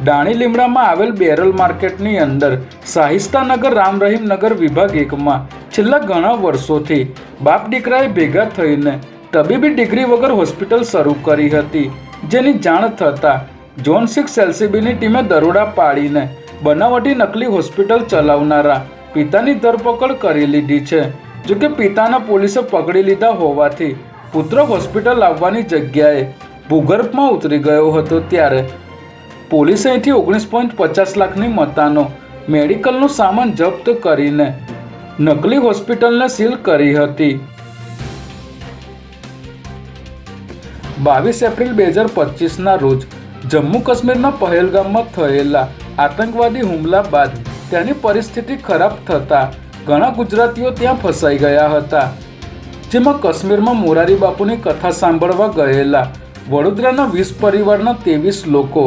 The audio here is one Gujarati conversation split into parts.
દાણી લીમડામાં આવેલ બેરલ માર્કેટની અંદર શાહિસ્તાનગર રામ રહીમ નગર વિભાગ 1માં છેલ્લા ઘણા વર્ષોથી બાપ દીકરાએ ભેગા થઈને તબીબી ડિગ્રી વગર હોસ્પિટલ શરૂ કરી હતી, જેની જાણ થતાં ઝોન 6 એલસીબીની ટીમે દરોડા પાડીને બનાવટી નકલી હોસ્પિટલ ચલાવનારા પિતાની ધરપકડ કરી લીધી છે। જોકે પિતાના પોલીસે પકડી લીધા હોવાથી પુત્ર હોસ્પિટલ આવવાની જગ્યાએ ભૂગર્ભમાં ઉતરી ગયો હતો, ત્યારે પોલીસે અહીંથી 19.50 લાખની મતાનો મેડિકલનો સામાન જપ્ત કરીને નકલી હોસ્પિટલને સીલ કરી હતી। 22 એપ્રિલ 2025ના રોજ જમ્મુ કાશ્મીરના પહેલગામમાં થયેલા આતંકવાદી હુમલા બાદ ત્યાંની પરિસ્થિતિ ખરાબ થતાં ઘણા ગુજરાતીઓ ત્યાં ફસાઈ ગયા હતા, જેમાં કાશ્મીરમાં મોરારી બાપુની કથા સાંભળવા ગયેલા વડોદરાના 20 પરિવારના 23 લોકો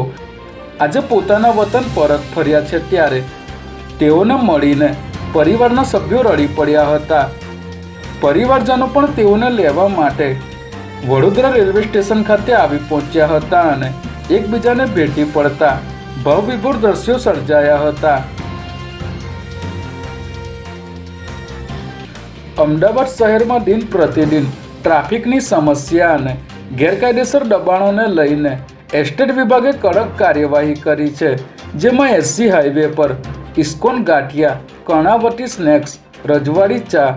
આજે પોતાના વતન પરત ફર્યા છે, ત્યારે તેઓને મળીને પરિવારના સભ્યો રડી પડ્યા હતા। પરિવારજનો પણ તેઓને લેવા માટે વડોદરા રેલવે સ્ટેશન ખાતે આવી પહોંચ્યા હતા અને એકબીજાને ભેટી પડતા ભાવવિભોર દ્રશ્યો સર્જાયા હતા। અમદાવાદ શહેરમાં દિન પ્રતિદિન ટ્રાફિકની સમસ્યા અને ગેરકાયદેસર દબાણોને લઈને એસ્ટેટ વિભાગે કડક કાર્યવાહી કરી છે, જેમાં એસજી હાઈવે પર ઇસ્કોન ગાંઠિયા, કર્ણાવતી સ્નેક્સ, રજવાડી ચા,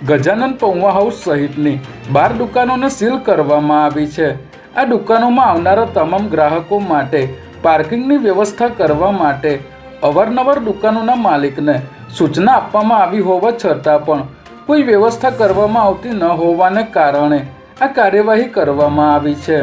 ગજાનન પૌવા હાઉસ સહિતની 12 દુકાનોને સીલ કરવામાં આવી છે। આ દુકાનોમાં આવનારા તમામ ગ્રાહકો માટે પાર્કિંગની વ્યવસ્થા કરવા માટે અવારનવાર દુકાનોના માલિકને સૂચના આપવામાં આવી હોવા છતાં પણ કોઈ વ્યવસ્થા કરવામાં આવતી ન હોવાને કારણે આ કાર્યવાહી કરવામાં આવી છે।